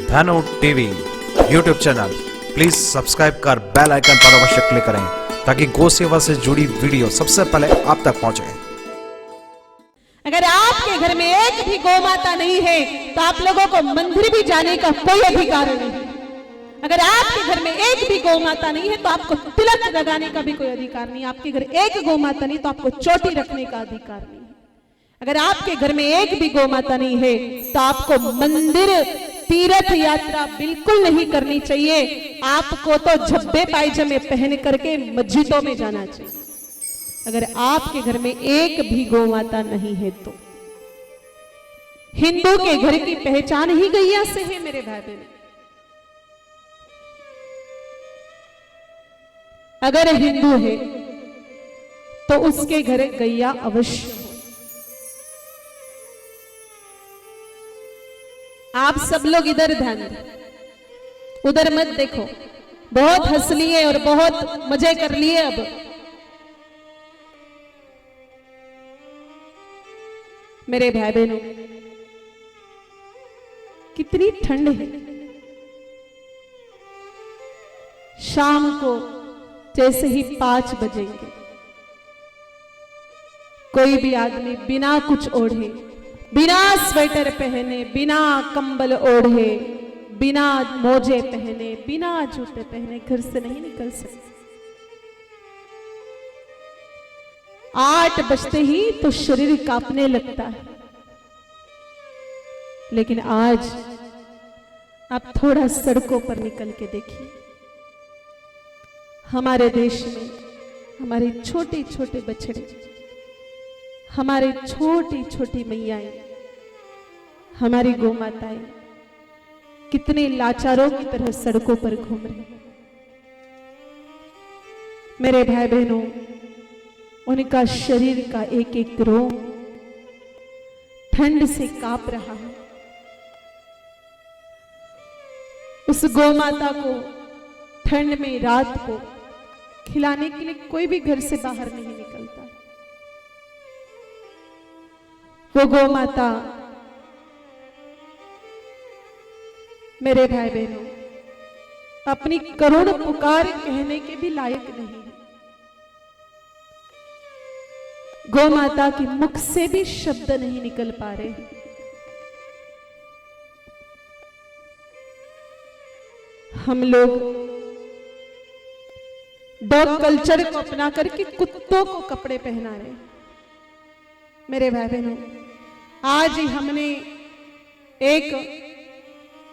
धनु TV YouTube channel please subscribe कर bell icon पर अवश्य क्लिक करें ताकि गौ सेवा से जुड़ी वीडियो सबसे पहले आप तक पहुंचे। अगर आपके घर में एक भी गौ माता नहीं है तो आप लोगों को मंदिर भी जाने का कोई अधिकार नहीं। अगर आपके घर में एक भी गौ माता नहीं है तो आपको तिलक लगाने का भी कोई अधिकार नहीं। आपके घर एक गौ माता नहीं तो आपको चोटी रखने का अधिकार नहीं। अगर आपके घर में एक भी गौ माता नहीं है तो आपको मंदिर तीर्थ यात्रा बिल्कुल नहीं करनी चाहिए। आपको तो झब्बे पायजामे पहन करके मस्जिदों में जाना चाहिए। अगर आपके घर में एक भी गौ माता नहीं है तो हिंदू के घर की पहचान ही गैया से है मेरे भाई बहन। अगर हिंदू है तो उसके घर गैया अवश्य हो। आप सब लोग इधर ध्यान दें, उधर मत देखो। बहुत हंस लिए और बहुत मजे कर लिए। अब मेरे भाई बहनों, कितनी ठंड है। शाम को जैसे ही 5 बजेंगे कोई भी आदमी बिना कुछ ओढ़े, बिना स्वेटर पहने, बिना कंबल ओढ़े, बिना मोजे पहने, बिना जूते पहने घर से नहीं निकल सकते। 8 बजते ही तो शरीर कांपने लगता है। लेकिन आज आप थोड़ा सड़कों पर निकल के देखिए। हमारे देश में हमारे छोटे छोटे बछड़े, हमारे छोटी छोटी मैयाएं, हमारी गौ माताएं कितने लाचारों की तरह सड़कों पर घूम रहे हैं। मेरे भाई बहनों, उनका शरीर का एक एक रोम ठंड से कांप रहा है। उस गौ माता को ठंड में रात को खिलाने के लिए कोई भी घर से बाहर नहीं निकलता। वो गौ माता मेरे भाई बहनों अपनी करुण पुकार कहने के भी लायक नहीं है। गौ माता के मुख से भी शब्द नहीं निकल पा रहे। हम लोग डॉग कल्चर को अपना करके कुत्तों को कपड़े पहना रहे। मेरे भाई बहनों, आज ही हमने एक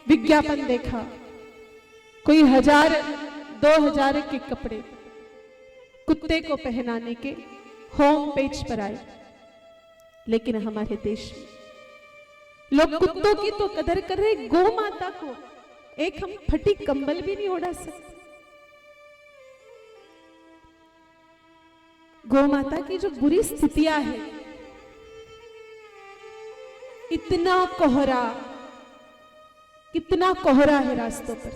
विज्ञापन देखा। कोई 1000-2000 के कपड़े कुत्ते को पहनाने के होम पेज पर आए। लेकिन हमारे देश में लोग कुत्तों की तो कदर कर रहे, गौ माता को एक हम फटी कंबल भी नहीं ओढ़ा सकते। गौ माता की जो बुरी स्थितियां हैं, इतना कोहरा है रास्तों पर।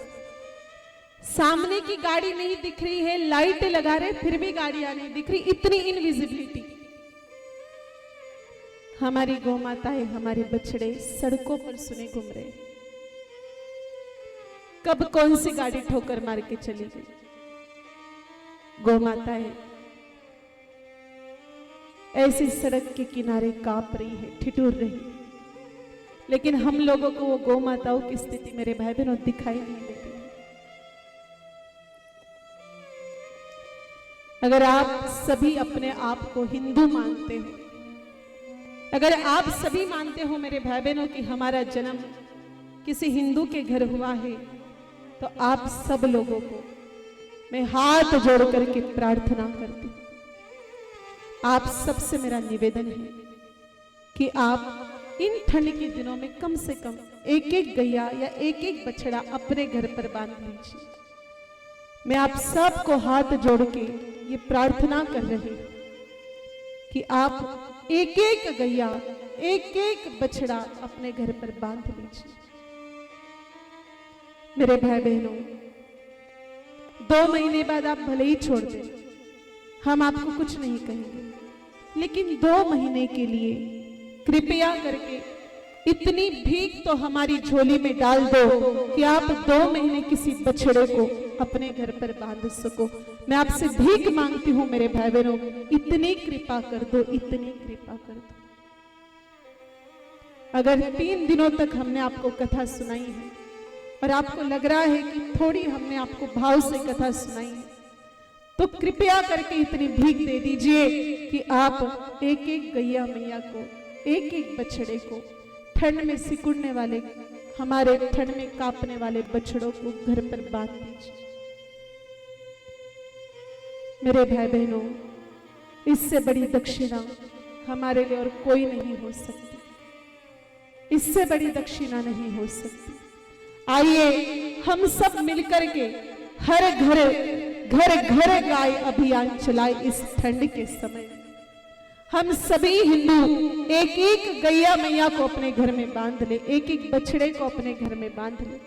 सामने की गाड़ी नहीं दिख रही है, लाइट लगा रहे फिर भी गाड़ियां नहीं दिख रही, इतनी इनविजिबिलिटी। हमारी गौ माताएं, हमारे बछड़े सड़कों पर सुने घूम रहे। कब कौन सी गाड़ी ठोकर मार के चली गई। गौ माताएं ऐसी सड़क के किनारे कांप रही है, ठिठुर रही। लेकिन हम लोगों को वो गौ माताओं की स्थिति मेरे भाई बहनों दिखाई नहीं देती। अगर आप सभी अपने आप को हिंदू मानते हो, अगर आप सभी मानते हो मेरे भाई बहनों कि हमारा जन्म किसी हिंदू के घर हुआ है, तो आप सब लोगों को मैं हाथ जोड़ करके प्रार्थना करती हूं। आप सबसे मेरा निवेदन है कि आप इन ठंड के दिनों में कम से कम एक एक गैया या एक एक बछड़ा अपने घर पर बांध लीजिए। मैं आप सबको हाथ जोड़ के ये प्रार्थना कर रही हूं कि आप एक एक गैया, एक एक बछड़ा अपने घर पर बांध लीजिए। मेरे भाई बहनों, 2 महीने बाद आप भले ही छोड़ दें, हम आपको कुछ नहीं कहेंगे, लेकिन 2 महीने के लिए कृपया करके इतनी भीख तो हमारी झोली में डाल दो कि आप 2 महीने किसी बछड़े को अपने घर पर बांध सको। मैं आपसे भीख मांगती हूं मेरे भाई बहनों, इतनी कृपा कर दो, इतनी कृपा कर दो। अगर 3 दिनों तक हमने आपको कथा सुनाई है और आपको लग रहा है कि थोड़ी हमने आपको भाव से कथा सुनाई है, तो कृपया करके इतनी भीख दे दीजिए कि आप एक एक गैया मैया को, एक एक बछड़े को, ठंड में सिकुड़ने वाले, हमारे ठंड में कांपने वाले बछड़ों को घर पर बांध दीजिए। मेरे भाई बहनों, इससे बड़ी दक्षिणा हमारे लिए और कोई नहीं हो सकती, इससे बड़ी दक्षिणा नहीं हो सकती। आइए हम सब मिलकर के हर घर गाय अभियान चलाए इस ठंड के समय। हम सभी हिंदू एक एक गैया मैया को अपने घर में बांध ले, एक एक बछड़े को अपने घर में बांध ले।